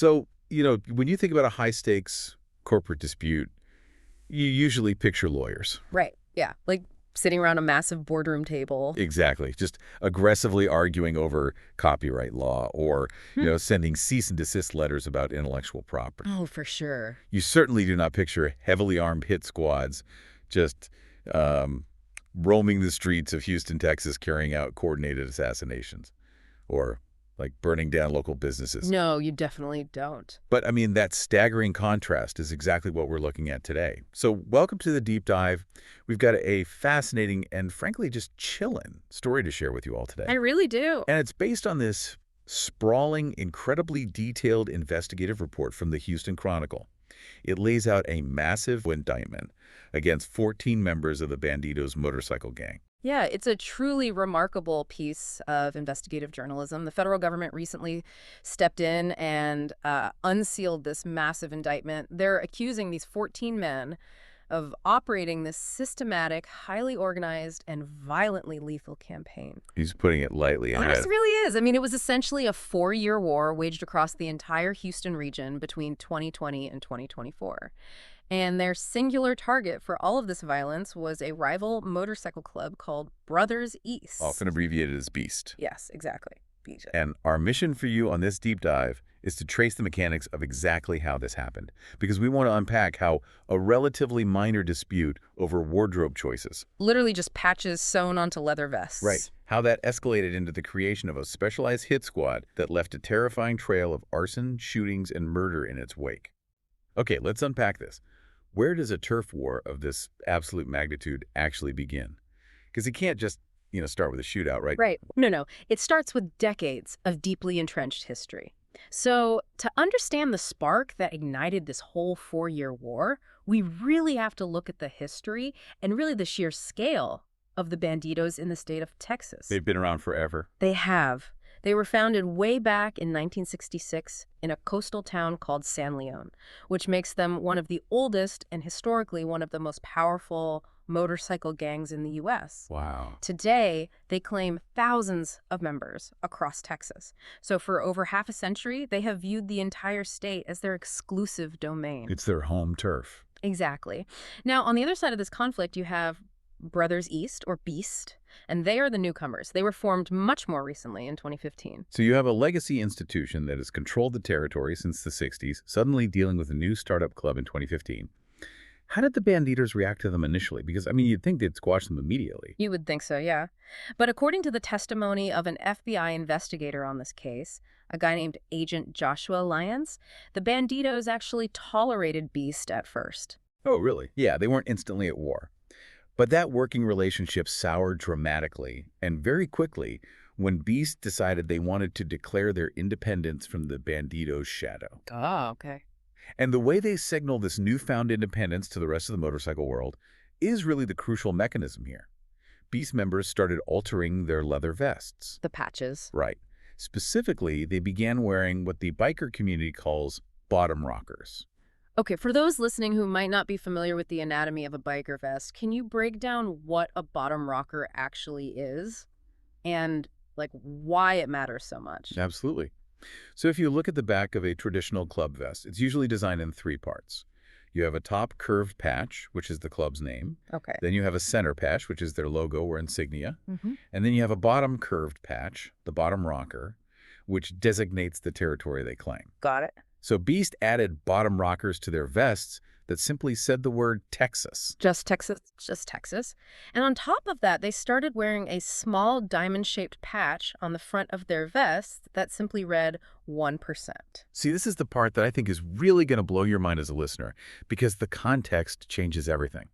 So, when you think about a high-stakes corporate dispute, you usually picture lawyers. Right. Yeah. Like sitting around a massive boardroom table. Exactly. Just aggressively arguing over copyright law or, sending cease and desist letters about intellectual property. Oh, for sure. You certainly do not picture heavily armed hit squads just roaming the streets of Houston, Texas, carrying out coordinated assassinations or like burning down local businesses. No, you definitely don't. But, that staggering contrast is exactly what we're looking at today. So welcome to the deep dive. We've got a fascinating and, frankly, just chillin' story to share with you all today. I really do. And it's based on this sprawling, incredibly detailed investigative report from the Houston Chronicle. It lays out a massive indictment against 14 members of the Bandidos motorcycle gang. Yeah, it's a truly remarkable piece of investigative journalism. The federal government recently stepped in and unsealed this massive indictment. They're accusing these 14 men of operating this systematic, highly organized, and violently lethal campaign. He's putting it lightly. It really is. It was essentially a 4-year war waged across the entire Houston region between 2020 and 2024. And their singular target for all of this violence was a rival motorcycle club called Brothers East. Often abbreviated as BEAST. Yes, exactly. BJ. And our mission for you on this deep dive is to trace the mechanics of exactly how this happened, because we want to unpack how a relatively minor dispute over wardrobe choices, literally just patches sewn onto leather vests. right, how that escalated into the creation of a specialized hit squad that left a terrifying trail of arson, shootings, and murder in its wake. Okay, let's unpack this. Where does a turf war of this absolute magnitude actually begin? Because you can't just, start with a shootout, right? Right. No. It starts with decades of deeply entrenched history. So to understand the spark that ignited this whole 4-year war, we really have to look at the history and really the sheer scale of the Bandidos in the state of Texas. They've been around forever. They have. They were founded way back in 1966 in a coastal town called San Leon, which makes them one of the oldest and historically one of the most powerful motorcycle gangs in the U.S. Wow. Today, they claim thousands of members across Texas. So for over half a century, they have viewed the entire state as their exclusive domain. It's their home turf. Exactly. Now, on the other side of this conflict, you have Brothers East, or BEAST, and they are the newcomers. They were formed much more recently in 2015. So you have a legacy institution that has controlled the territory since the 60s, suddenly dealing with a new startup club in 2015. How did the Bandidos react to them initially? Because, you'd think they'd squash them immediately. You would think so, yeah. But according to the testimony of an FBI investigator on this case, a guy named Agent Joshua Lyons, the Bandidos actually tolerated BEAST at first. Oh, really? Yeah, they weren't instantly at war. But that working relationship soured dramatically and very quickly when BEAST decided they wanted to declare their independence from the Bandidos' shadow. Oh, okay. And the way they signal this newfound independence to the rest of the motorcycle world is really the crucial mechanism here. BEAST members started altering their leather vests. The patches. Right. Specifically, they began wearing what the biker community calls bottom rockers. Okay, for those listening who might not be familiar with the anatomy of a biker vest, can you break down what a bottom rocker actually is and why it matters so much? Absolutely. So if you look at the back of a traditional club vest, it's usually designed in 3 parts. You have a top curved patch, which is the club's name. Okay. Then you have a center patch, which is their logo or insignia. Mm-hmm. And then you have a bottom curved patch, the bottom rocker, which designates the territory they claim. Got it. So BEAST added bottom rockers to their vests that simply said the word Texas. Just Texas, just Texas. And on top of that, they started wearing a small diamond-shaped patch on the front of their vest that simply read 1%. See, this is the part that I think is really going to blow your mind as a listener, because the context changes everything.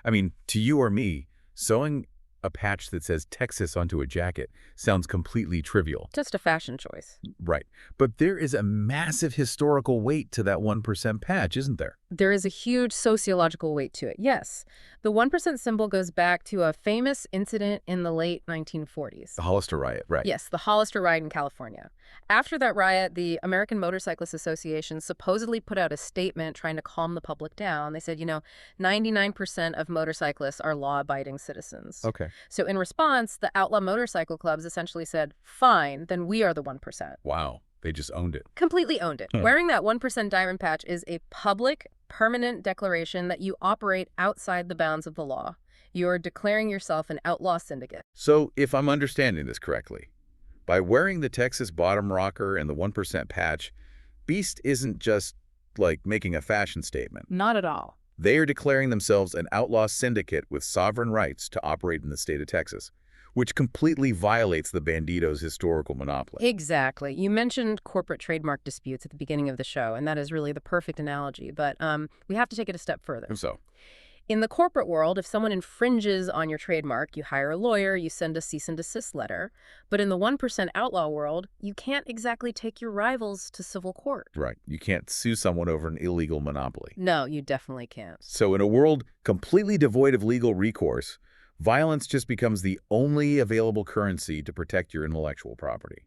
To you or me, sewing a patch that says Texas onto a jacket sounds completely trivial. Just a fashion choice. Right. But there is a massive historical weight to that 1% patch, isn't there? There is a huge sociological weight to it, yes. The 1% symbol goes back to a famous incident in the late 1940s. The Hollister riot, right. Yes, the Hollister riot in California. After that riot, the American Motorcyclists Association supposedly put out a statement trying to calm the public down. They said, 99% of motorcyclists are law-abiding citizens. Okay. So in response, the outlaw motorcycle clubs essentially said, fine, then we are the 1%. Wow. They just owned it. Completely owned it. Huh. Wearing that 1% diamond patch is a public, permanent declaration that you operate outside the bounds of the law. You're declaring yourself an outlaw syndicate. So, if I'm understanding this correctly, by wearing the Texas bottom rocker and the 1% patch, Beast isn't just, like, making a fashion statement. Not at all. They are declaring themselves an outlaw syndicate with sovereign rights to operate in the state of Texas, which completely violates the Bandidos' historical monopoly. Exactly. You mentioned corporate trademark disputes at the beginning of the show, and that is really the perfect analogy. But we have to take it a step further. So, In the corporate world, if someone infringes on your trademark, you hire a lawyer, you send a cease and desist letter. But in the 1% outlaw world, you can't exactly take your rivals to civil court. right, you can't sue someone over an illegal monopoly. No, you definitely can't. So in a world completely devoid of legal recourse, violence just becomes the only available currency to protect your intellectual property.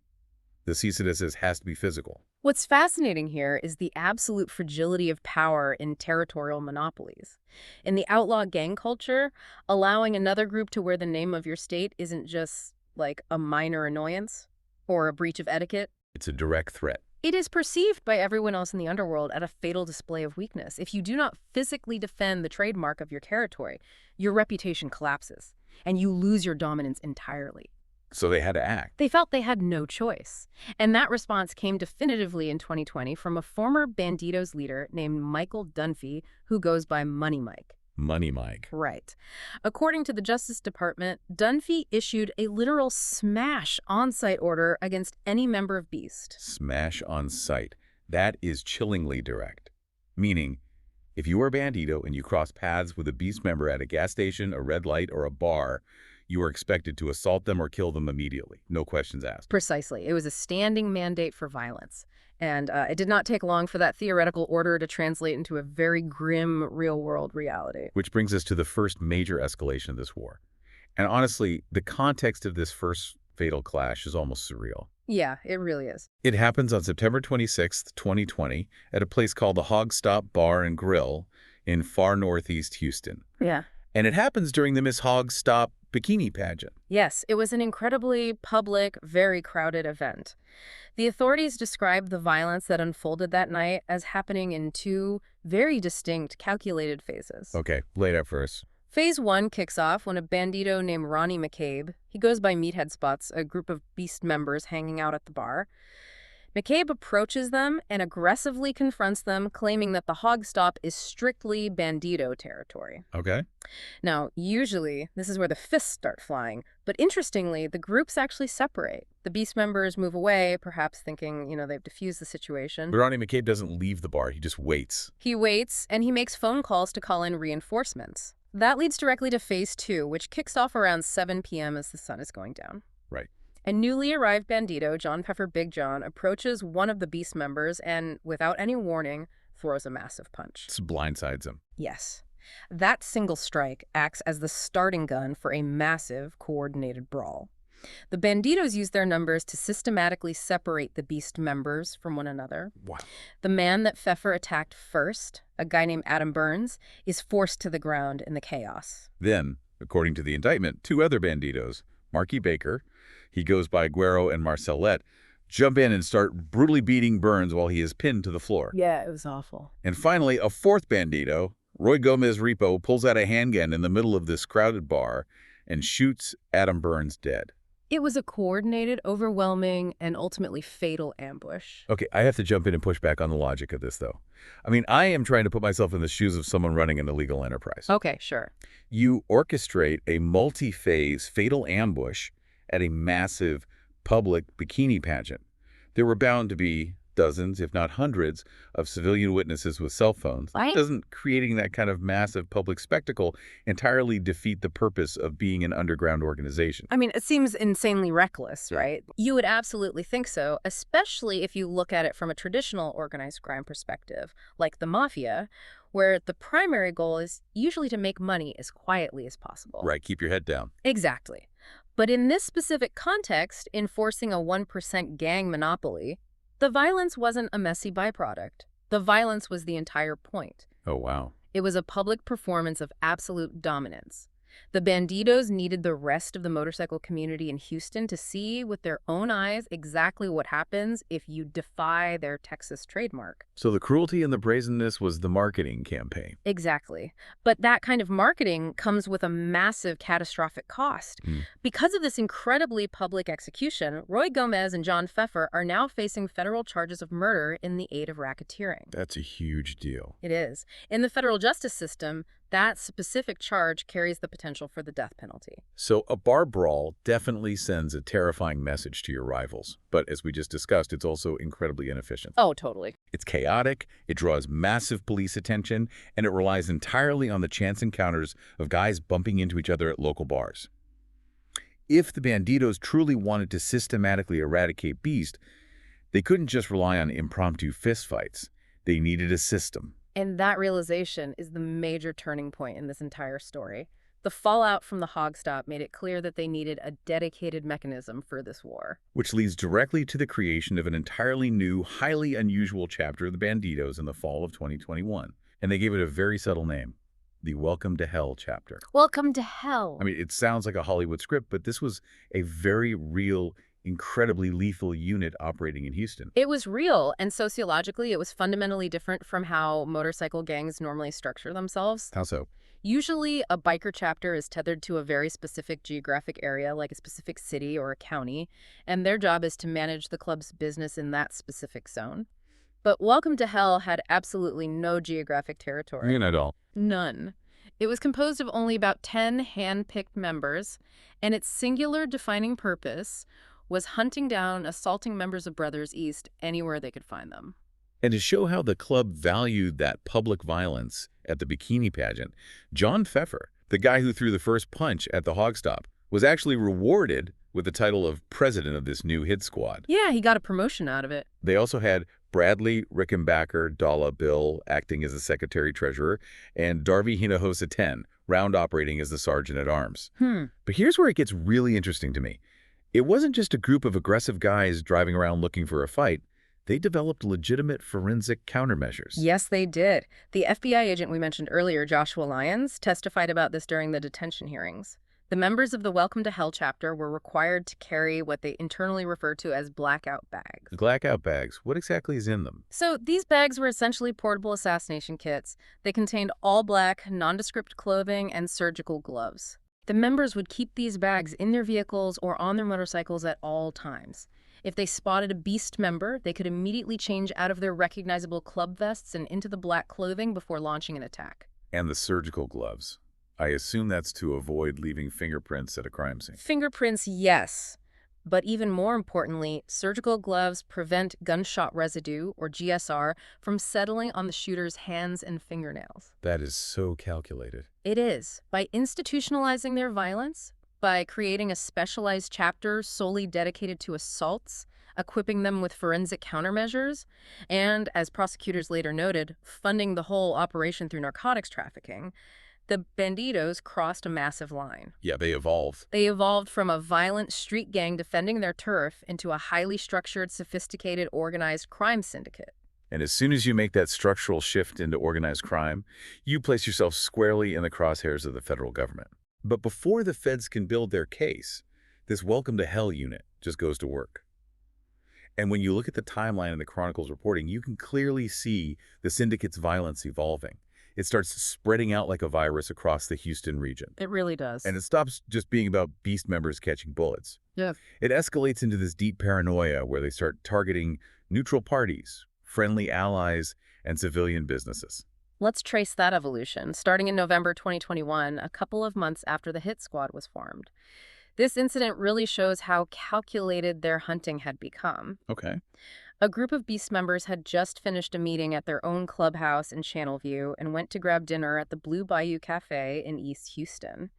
The cease and desist has to be physical. What's fascinating here is the absolute fragility of power in territorial monopolies. In the outlaw gang culture, allowing another group to wear the name of your state isn't just like a minor annoyance or a breach of etiquette. It's a direct threat. It is perceived by everyone else in the underworld as a fatal display of weakness. If you do not physically defend the trademark of your territory, your reputation collapses, and you lose your dominance entirely. So they had to act. They felt they had no choice. And that response came definitively in 2020 from a former Bandidos leader named Michael Dunphy, who goes by Money Mike. Money Mike. Right. According to the Justice Department, Dunphy issued a literal smash on-site order against any member of Beast. Smash on sight. That is chillingly direct. Meaning, if you are a Bandido and you cross paths with a Beast member at a gas station, a red light, or a bar, you are expected to assault them or kill them immediately. No questions asked. Precisely. It was a standing mandate for violence. And it did not take long for that theoretical order to translate into a very grim real-world reality. Which brings us to the first major escalation of this war. And honestly, the context of this first fatal clash is almost surreal. Yeah, it really is. It happens on September 26th, 2020, at a place called the Hog Stop Bar and Grill in far northeast Houston. Yeah. And it happens during the Miss Hog Stop bikini pageant. Yes, it was an incredibly public, very crowded event. The authorities described the violence that unfolded that night as happening in two very distinct, calculated phases. Okay, lay it out for us. Phase 1 kicks off when a bandito named Ronnie McCabe, he goes by Meathead Spots, a group of Beast members hanging out at the bar. McCabe approaches them and aggressively confronts them, claiming that the Hog Stop is strictly Bandido territory. Okay. Now, usually, this is where the fists start flying, but interestingly, the groups actually separate. The Beast members move away, perhaps thinking, they've diffused the situation. But Ronnie McCabe doesn't leave the bar, he just waits. He waits, and he makes phone calls to call in reinforcements. That leads directly to Phase 2, which kicks off around 7 p.m. as the sun is going down. Right. A newly arrived bandito, John Pepper Big John, approaches one of the Beast members and, without any warning, throws a massive punch. This blindsides him. Yes. That single strike acts as the starting gun for a massive, coordinated brawl. The Bandidos use their numbers to systematically separate the Beast members from one another. Wow. The man that Pfeffer attacked first, a guy named Adam Burns, is forced to the ground in the chaos. Then, according to the indictment, two other Bandidos, Marky Baker, he goes by Guero, and Marcelette, jump in and start brutally beating Burns while he is pinned to the floor. Yeah, it was awful. And finally, a fourth Bandito, Roy Gomez Repo, pulls out a handgun in the middle of this crowded bar and shoots Adam Burns dead. It was a coordinated, overwhelming, and ultimately fatal ambush. Okay, I have to jump in and push back on the logic of this, though. I mean, I am trying to put myself in the shoes of someone running an illegal enterprise. Okay, sure. You orchestrate a multi-phase fatal ambush at a massive public bikini pageant. There were bound to be dozens, if not hundreds, of civilian witnesses with cell phones. Right. Doesn't creating that kind of massive public spectacle entirely defeat the purpose of being an underground organization? I mean, it seems insanely reckless, Yeah. right? You would absolutely think so, especially if you look at it from a traditional organized crime perspective, like the mafia, where the primary goal is usually to make money as quietly as possible. Right, keep your head down. Exactly. But in this specific context, enforcing a 1% gang monopoly, the violence wasn't a messy byproduct. The violence was the entire point. Oh, wow. It was a public performance of absolute dominance. The Bandidos needed the rest of the motorcycle community in Houston to see with their own eyes exactly what happens if you defy their Texas trademark. So the cruelty and the brazenness was the marketing campaign. Exactly. But that kind of marketing comes with a massive catastrophic cost. Hmm. Because of this incredibly public execution, Roy Gomez and John Pfeffer are now facing federal charges of murder in the aid of racketeering. That's a huge deal. It is. In the federal justice system, that specific charge carries the potential for the death penalty. So a bar brawl definitely sends a terrifying message to your rivals. But as we just discussed, it's also incredibly inefficient. Oh, totally. It's chaotic, it draws massive police attention, and it relies entirely on the chance encounters of guys bumping into each other at local bars. If the Bandidos truly wanted to systematically eradicate Beast, they couldn't just rely on impromptu fistfights. They needed a system. And that realization is the major turning point in this entire story. The fallout from the hog stop made it clear that they needed a dedicated mechanism for this war. Which leads directly to the creation of an entirely new, highly unusual chapter of the Bandidos in the fall of 2021. And they gave it a very subtle name, the Welcome to Hell chapter. Welcome to hell. I mean, it sounds like a Hollywood script, but this was a very real, incredibly lethal unit operating in Houston. It was real, and sociologically, it was fundamentally different from how motorcycle gangs normally structure themselves. How so? Usually, a biker chapter is tethered to a very specific geographic area, like a specific city or a county, and their job is to manage the club's business in that specific zone. But Welcome to Hell had absolutely no geographic territory. Not at all. None. It was composed of only about 10 hand-picked members, and its singular defining purpose was hunting down assaulting members of Brothers East anywhere they could find them. And to show how the club valued that public violence at the bikini pageant, John Pfeffer, the guy who threw the first punch at the hog stop, was actually rewarded with the title of president of this new hit squad. Yeah, he got a promotion out of it. They also had Bradley Rickenbacker Dalla Bill acting as the secretary-treasurer, and Darby Hinojosa 10, round operating as the sergeant-at-arms. But here's where it gets really interesting to me. It wasn't just a group of aggressive guys driving around looking for a fight. They developed legitimate forensic countermeasures. Yes, they did. The FBI agent we mentioned earlier, Joshua Lyons, testified about this during the detention hearings. The members of the Welcome to Hell chapter were required to carry what they internally refer to as blackout bags. Blackout bags, what exactly is in them? So these bags were essentially portable assassination kits. They contained all black, nondescript clothing and surgical gloves. The members would keep these bags in their vehicles or on their motorcycles at all times. If they spotted a Beast member, they could immediately change out of their recognizable club vests and into the black clothing before launching an attack. And the surgical gloves. I assume that's to avoid leaving fingerprints at a crime scene. Fingerprints, yes. But even more importantly, surgical gloves prevent gunshot residue, or GSR, from settling on the shooter's hands and fingernails. That is so calculated. It is. By institutionalizing their violence, by creating a specialized chapter solely dedicated to assaults, equipping them with forensic countermeasures, and, as prosecutors later noted, funding the whole operation through narcotics trafficking, the Bandidos crossed a massive line. Yeah, they evolved. They evolved from a violent street gang defending their turf into a highly structured, sophisticated, organized crime syndicate. And as soon as you make that structural shift into organized crime, you place yourself squarely in the crosshairs of the federal government. But before the feds can build their case, this Welcome to Hell unit just goes to work. And when you look at the timeline in the Chronicle's reporting, you can clearly see the syndicate's violence evolving. It starts spreading out like a virus across the Houston region. It really does. And it stops just being about Beast members catching bullets. Yeah. It escalates into this deep paranoia where they start targeting neutral parties, friendly allies, and civilian businesses. Let's trace that evolution, starting in November 2021, a couple of months after the hit squad was formed. This incident really shows how calculated their hunting had become. Okay. A group of Beast members had just finished a meeting at their own clubhouse in Channelview and went to grab dinner at the Blue Bayou Cafe in East Houston.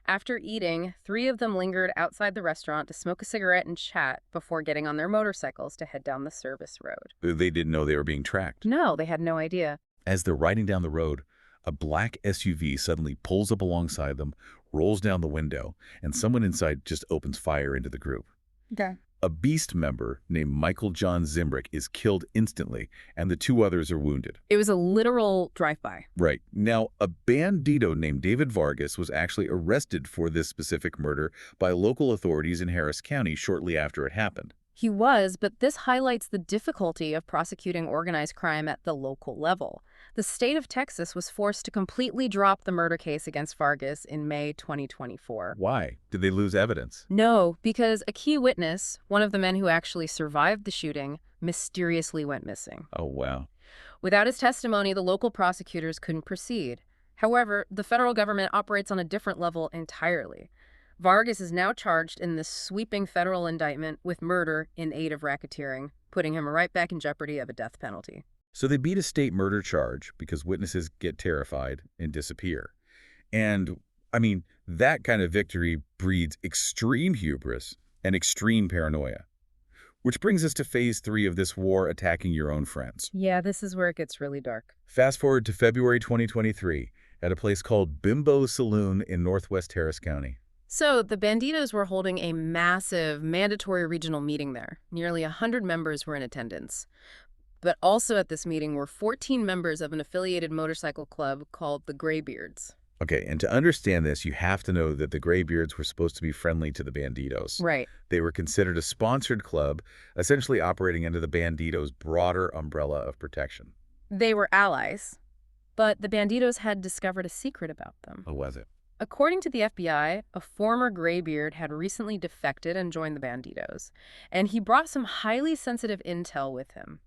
After eating, 3 of them lingered outside the restaurant to smoke a cigarette and chat before getting on their motorcycles to head down the service road. They didn't know they were being tracked. No, they had no idea. As they're riding down the road, a black SUV suddenly pulls up alongside them, rolls down the window, and someone inside just opens fire into the group. Okay. A Beast member named Michael John Zimbrick is killed instantly, and the two others are wounded. It was a literal drive-by. Right. Now, a bandito named David Vargas was actually arrested for this specific murder by local authorities in Harris County shortly after it happened. He was, but this highlights the difficulty of prosecuting organized crime at the local level. The state of Texas was forced to completely drop the murder case against Vargas in May 2024. Why? Did they lose evidence? No, because a key witness, one of the men who actually survived the shooting, mysteriously went missing. Oh, wow. Without his testimony, the local prosecutors couldn't proceed. However, the federal government operates on a different level entirely. Vargas is now charged in this sweeping federal indictment with murder in aid of racketeering, putting him right back in jeopardy of a death penalty. So they beat a state murder charge because witnesses get terrified and disappear. And, I mean, that kind of victory breeds extreme hubris and extreme paranoia. Which brings us to phase 3 of this war attacking your own friends. Yeah, this is where it gets really dark. Fast forward to February 2023 at a place called Bimbo Saloon in northwest Harris County. So the Bandidos were holding a massive mandatory regional meeting there. Nearly 100 members were in attendance. But also at this meeting were 14 members of an affiliated motorcycle club called the Graybeards. Okay, and to understand this, you have to know that the Graybeards were supposed to be friendly to the Bandidos. Right. They were considered a sponsored club, essentially operating under the Bandidos' broader umbrella of protection. They were allies, but the Bandidos had discovered a secret about them. What was it? According to the FBI, a former Graybeard had recently defected and joined the Bandidos, and he brought some highly sensitive intel with him.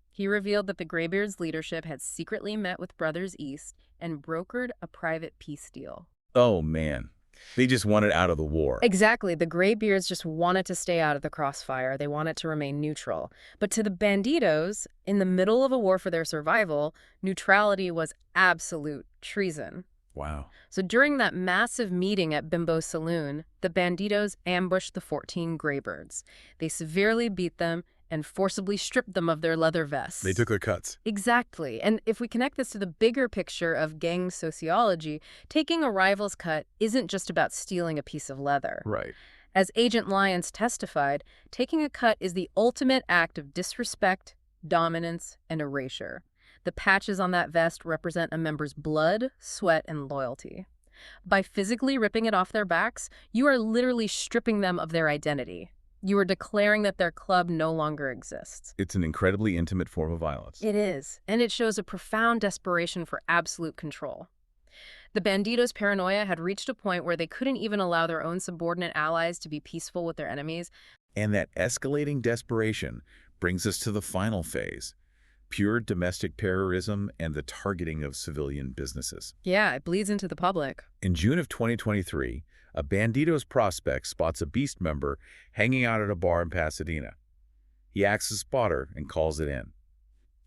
He revealed that the Graybeards' leadership had secretly met with Brothers East and brokered a private peace deal. Oh, man. They just wanted out of the war. Exactly. The Graybeards just wanted to stay out of the crossfire. They wanted to remain neutral. But to the Bandidos, in the middle of a war for their survival, neutrality was absolute treason. Wow. So during that massive meeting at Bimbo Saloon, the Bandidos ambushed the 14 Graybeards. They severely beat them and forcibly stripped them of their leather vests. They took their cuts. Exactly. And if we connect this to the bigger picture of gang sociology, taking a rival's cut isn't just about stealing a piece of leather. Right. As Agent Lyons testified, taking a cut is the ultimate act of disrespect, dominance, and erasure. The patches on that vest represent a member's blood, sweat, and loyalty. By physically ripping it off their backs, you are literally stripping them of their identity. You are declaring that their club no longer exists. It's an incredibly intimate form of violence. It is, and it shows a profound desperation for absolute control. The Bandidos' paranoia had reached a point where they couldn't even allow their own subordinate allies to be peaceful with their enemies. And that escalating desperation brings us to the final phase. Pure domestic terrorism and the targeting of civilian businesses. Yeah, it bleeds into the public. In June of 2023, a Bandidos prospect spots a Beast member hanging out at a bar in Pasadena. He acts as spotter and calls it in.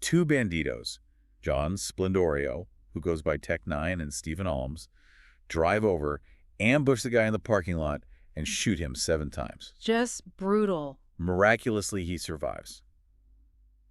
Two Bandidos, John Splendorio, who goes by Tech9, and Stephen Alms, drive over, ambush the guy in the parking lot, and shoot him 7 times. Just brutal. Miraculously, he survives.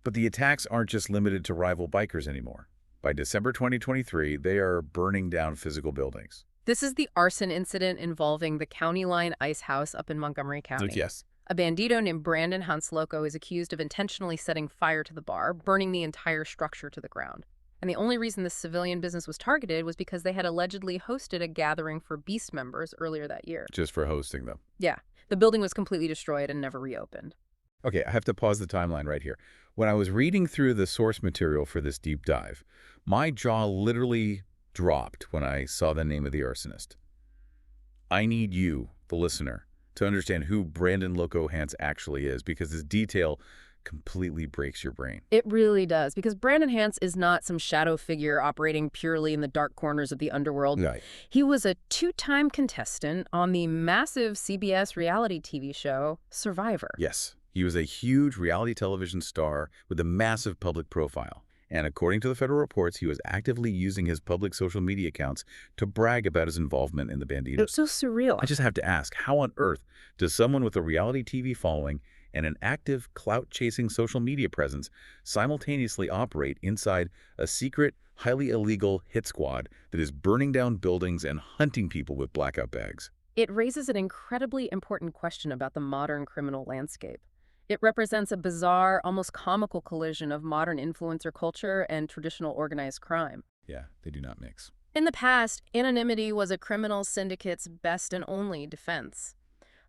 But the attacks aren't just limited to rival bikers anymore. By December 2023, they are burning down physical buildings. This is the arson incident involving the County Line Ice House up in Montgomery County. Yes. A bandito named Brandon Hansloco is accused of intentionally setting fire to the bar, burning the entire structure to the ground. And the only reason this civilian business was targeted was because they had allegedly hosted a gathering for Beast members earlier that year. Just for hosting them. Yeah. The building was completely destroyed and never reopened. Okay, I have to pause the timeline right here. When I was reading through the source material for this deep dive, my jaw literally dropped when I saw the name of the arsonist. I need you, the listener, to understand who Brandon Loco Hance actually is, because this detail completely breaks your brain. It really does, because Brandon Hance is not some shadow figure operating purely in the dark corners of the underworld. Right. He was a 2-time contestant on the massive CBS reality TV show Survivor. Yes, he was a huge reality television star with a massive public profile. And according to the federal reports, he was actively using his public social media accounts to brag about his involvement in the Bandidos. It's so surreal. I just have to ask, how on earth does someone with a reality TV following and an active clout-chasing social media presence simultaneously operate inside a secret, highly illegal hit squad that is burning down buildings and hunting people with blackout bags? It raises an incredibly important question about the modern criminal landscape. It represents a bizarre, almost comical collision of modern influencer culture and traditional organized crime. Yeah, they do not mix. In the past, anonymity was a criminal syndicate's best and only defense.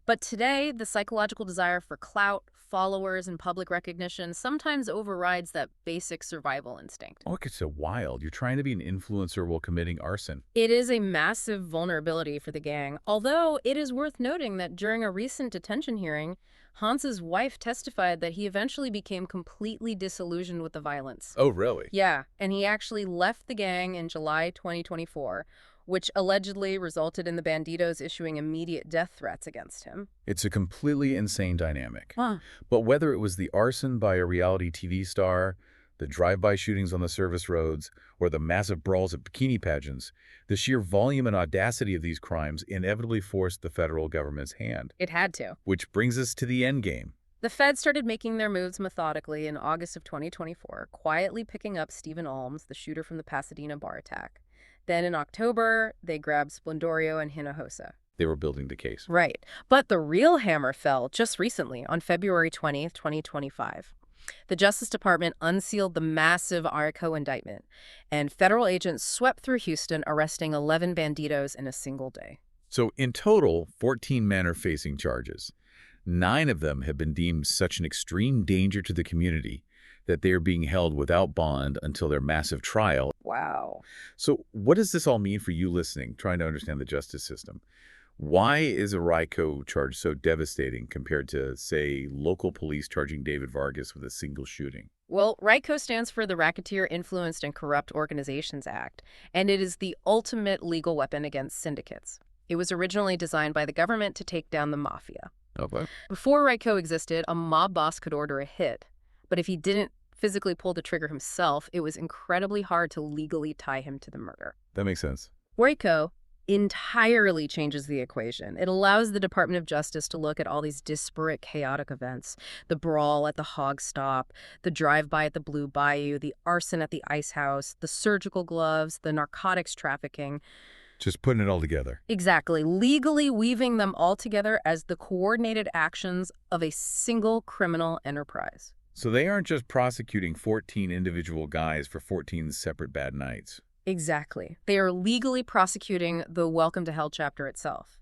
But today, the psychological desire for clout, followers, and public recognition sometimes overrides that basic survival instinct. Oh, it's so wild. You're trying to be an influencer while committing arson. It is a massive vulnerability for the gang, although it is worth noting that during a recent detention hearing, Hans's wife testified that he eventually became completely disillusioned with the violence. Oh, really? Yeah, and he actually left the gang in July 2024, which allegedly resulted in the Bandidos issuing immediate death threats against him. It's a completely insane dynamic. Huh. But whether it was the arson by a reality TV star, the drive-by shootings on the service roads, or the massive brawls at bikini pageants, the sheer volume and audacity of these crimes inevitably forced the federal government's hand. It had to. Which brings us to the endgame. The Fed started making their moves methodically in August of 2024, quietly picking up Stephen Alms, the shooter from the Pasadena bar attack. Then in October, they grabbed Splendorio and Hinojosa. They were building the case. Right. But the real hammer fell just recently, on February 20th, 2025. The Justice Department unsealed the massive RICO indictment, and federal agents swept through Houston, arresting 11 bandidos in a single day. So in total, 14 men are facing charges. 9 of them have been deemed such an extreme danger to the community that they are being held without bond until their massive trial. Wow. So what does this all mean for you listening, trying to understand the justice system? Why is a RICO charge so devastating compared to, say, local police charging David Vargas with a single shooting? Well, RICO stands for the Racketeer Influenced and Corrupt Organizations Act, and it is the ultimate legal weapon against syndicates. It was originally designed by the government to take down the mafia. Okay. Before RICO existed, a mob boss could order a hit, but if he didn't physically pull the trigger himself, it was incredibly hard to legally tie him to the murder. That makes sense. RICO entirely changes the equation. It allows the Department of Justice to look at all these disparate, chaotic events. The brawl at the hog stop, the drive-by at the Blue Bayou, the arson at the ice house, the surgical gloves, the narcotics trafficking. Just putting it all together. Exactly. Legally weaving them all together as the coordinated actions of a single criminal enterprise. So they aren't just prosecuting 14 individual guys for 14 separate bad nights. Exactly. They are legally prosecuting the Welcome to Hell chapter itself.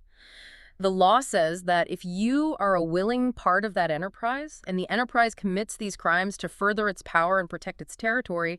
The law says that if you are a willing part of that enterprise, and the enterprise commits these crimes to further its power and protect its territory,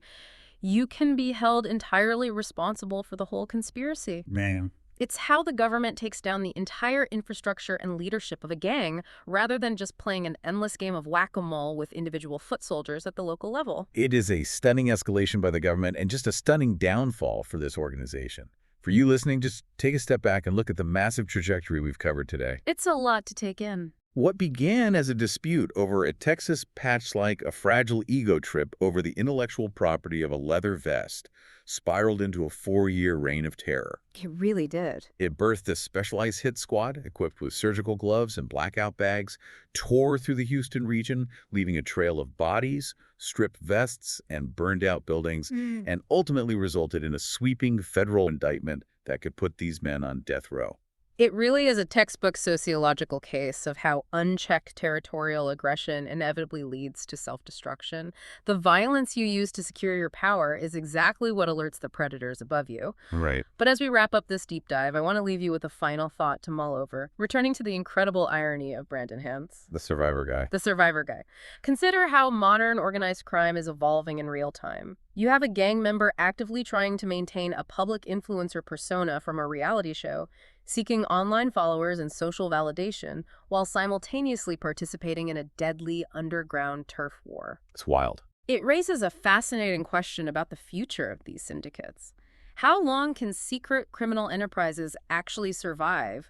you can be held entirely responsible for the whole conspiracy. Man. It's how the government takes down the entire infrastructure and leadership of a gang, rather than just playing an endless game of whack-a-mole with individual foot soldiers at the local level. It is a stunning escalation by the government and just a stunning downfall for this organization. For you listening, just take a step back and look at the massive trajectory we've covered today. It's a lot to take in. What began as a dispute over a Texas patch like a fragile ego trip over the intellectual property of a leather vest spiraled into a 4-year reign of terror. It really did. It birthed a specialized hit squad equipped with surgical gloves and blackout bags, tore through the Houston region, leaving a trail of bodies, stripped vests, and burned-out buildings, and ultimately resulted in a sweeping federal indictment that could put these men on death row. It really is a textbook sociological case of how unchecked territorial aggression inevitably leads to self-destruction. The violence you use to secure your power is exactly what alerts the predators above you. Right. But as we wrap up this deep dive, I want to leave you with a final thought to mull over, returning to the incredible irony of Brandon Hans. The survivor guy. The survivor guy. Consider how modern organized crime is evolving in real time. You have a gang member actively trying to maintain a public influencer persona from a reality show, seeking online followers and social validation, while simultaneously participating in a deadly underground turf war. It's wild. It raises a fascinating question about the future of these syndicates. How long can secret criminal enterprises actually survive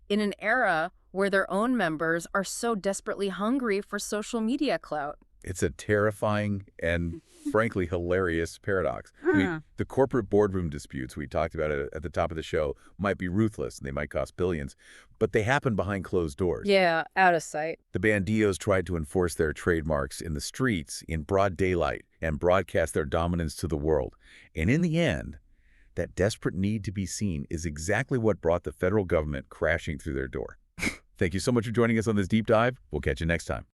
in an era where their own members are so desperately hungry for social media clout? It's a terrifying and, frankly, hilarious paradox. I mean, the corporate boardroom disputes we talked about at the top of the show might be ruthless and they might cost billions, but they happen behind closed doors. Yeah, out of sight. The Bandidos tried to enforce their trademarks in the streets in broad daylight and broadcast their dominance to the world. And in the end, That desperate need to be seen is exactly what brought the federal government crashing through their door. Thank you so much for joining us on this deep dive. We'll catch you next time.